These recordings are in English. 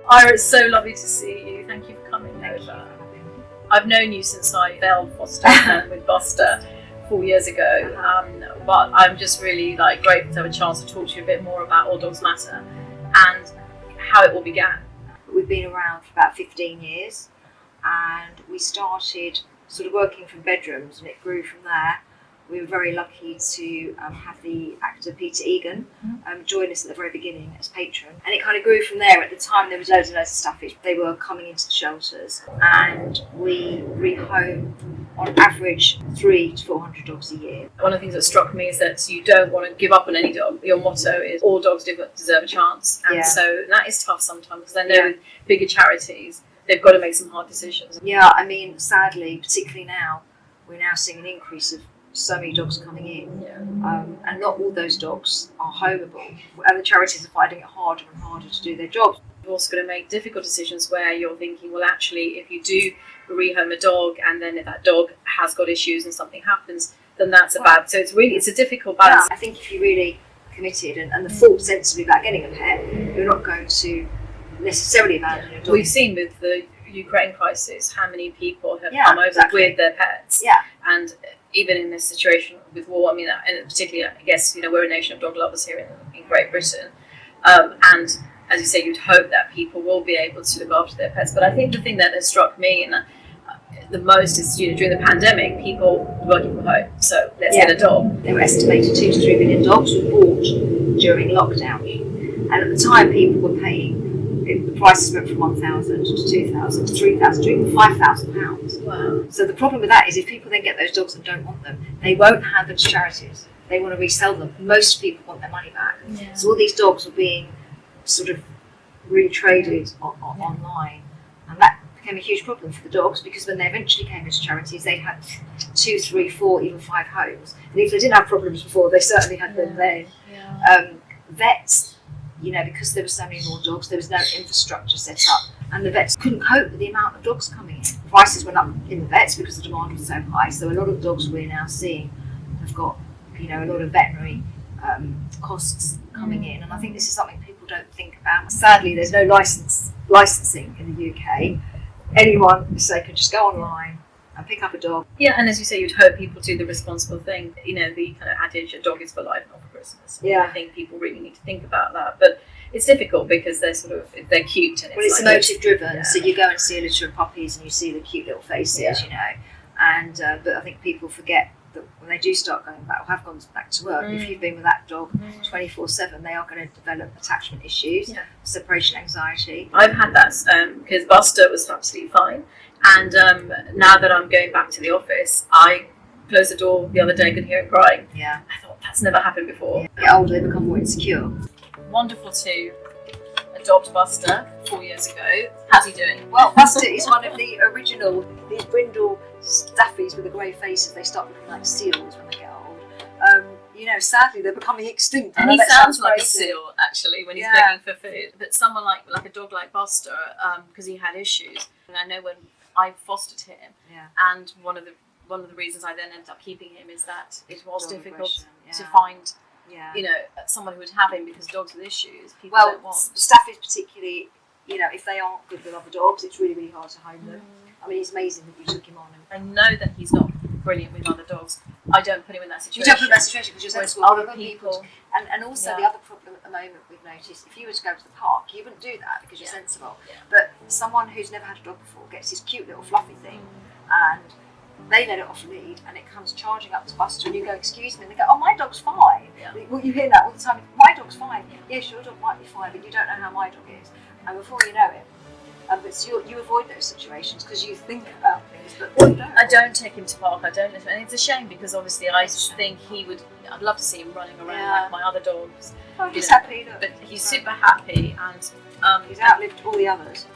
Ira, it's so lovely to see you. Thank you for coming over. I've known you since I fell foster with Buster 4 years ago, but I'm just really grateful to have a chance to talk to you a bit more about All Dogs Matter and how it all began. We've been around for about 15 years, and we started sort of working from bedrooms, and it grew from there. We were very lucky to have the actor Peter Egan join us at the very beginning as patron, and it kind of grew from there. At the time there was loads and loads of stuff. They were coming into the shelters, and we rehome on average 300 to 400 dogs a year. One of the things that struck me is that you don't want to give up on any dog. Your motto is all dogs deserve a chance, and so that is tough sometimes, because I know with bigger charities they've got to make some hard decisions. Yeah, I mean, sadly, particularly now, we're now seeing an increase of so many dogs coming in, and not all those dogs are homeable, and the charities are finding it harder and harder to do their jobs. You're also going to make difficult decisions where you're thinking, well, actually, if you do rehome a dog, and then if that dog has got issues and something happens, then that's a bad. So it's a difficult balance. I think if you're really committed and the thought sensibly about getting a pet, you're not going to necessarily abandon your dog. We've seen with the Ukraine crisis how many people have come over with their pets. And even in this situation with war, I mean, and particularly, I guess, we're a nation of dog lovers here in Great Britain. And as you say, you'd hope that people will be able to look after their pets. But I think the thing that has struck me the most is, during the pandemic, people working from home. So let's get a dog. There were estimated 2 to 3 million dogs were bought during lockdown. And at the time, people were paying, the prices went from 1,000 to 2,000 to 3,000 to even £5,000. Wow. So the problem with that is if people then get those dogs and don't want them, they won't hand them to charities. They want to resell them. Most people want their money back. Yeah. So all these dogs were being sort of retraded online. And that became a huge problem for the dogs, because when they eventually came into charities, they had 2, 3, 4, even 5 homes. And if they didn't have problems before, they certainly had them then. Vets, because there were so many more dogs, there was no infrastructure set up, and the vets couldn't cope with the amount of dogs coming in. Prices went up in the vets because the demand was so high. So a lot of dogs we're now seeing have got, a lot of veterinary costs coming in, and I think this is something people don't think about. Sadly, there's no licensing in the UK. Anyone can just go online and pick up a dog. Yeah, and as you say, you'd hope people do the responsible thing. The kind of adage, a dog is for life, not for Christmas. I think people really need to think about that. But it's difficult because they're they're cute. And it's emotive driven. So you go and see a litter of puppies and you see the cute little faces, And but I think people forget that when they do start going back or have gone back to work, if you've been with that dog 24/7, they are going to develop attachment issues, separation anxiety. I've had that because Buster was absolutely fine. And now that I'm going back to the office, I closed the door the other day, could hear him crying. Yeah. I thought, that's never happened before. Get older, they become more insecure. Wonderful to adopt Buster 4 years ago. How's he doing? Well, Buster is one of the original, these brindle staffies with the grey faces. They start looking like seals when they get old. Sadly, they're becoming extinct. And he sounds like a seal, actually, when he's begging for food. But someone like a dog like Buster, because he had issues. And I know when I fostered him, and one of the reasons I then ended up keeping him is that it was difficult to find, someone who would have him, because dogs with issues, people don't want. Staffies particularly, if they aren't good with other dogs, it's really, really hard to home them. I mean, it's amazing that you took him on. I know that he's not brilliant with other dogs. I don't put him in that situation. You don't put him in that situation because you're sensible. Other people. And also the other problem at the moment we've noticed, if you were to go to the park, you wouldn't do that because you're sensible. Yeah. But someone who's never had a dog before gets this cute little fluffy thing, and they let it off lead, and it comes charging up to Buster, and you go, excuse me, and they go, oh, my dog's fine. Well, you hear that all the time, my dog's fine. Yes, your dog might be fine, but you don't know how my dog is. And before you know it, but you avoid those situations because you think about things, but you don't. I don't take him to park. I don't listen, and it's a shame because obviously I think he would. I'd love to see him running around like my other dogs. Oh, he's happy. Look. But he's super happy, and he's outlived all the others.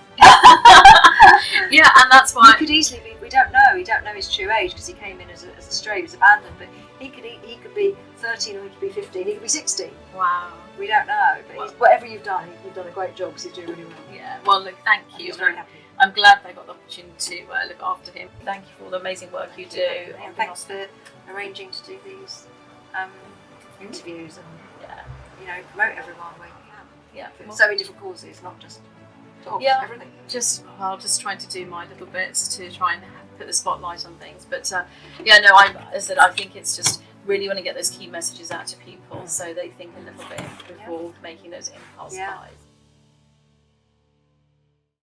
Yeah, and that's why he could easily be. We don't know his true age because he came in as a stray, he was abandoned. But he could be 13 or he could be 15. He could be 16. Wow. We don't know, but whatever you've done a great job because he's doing really well. Yeah. Well, look, thank you. He's very happy. I'm glad they got the opportunity to look after him. Thank you for all the amazing work you do. And thanks for arranging to do these interviews and promote everyone where you can. Yeah. For so many different causes, not just dogs, everything. Just trying to do my little bits to try and put the spotlight on things. But I think it's just really want to get those key messages out to people so they think a little bit before making those impulse buys.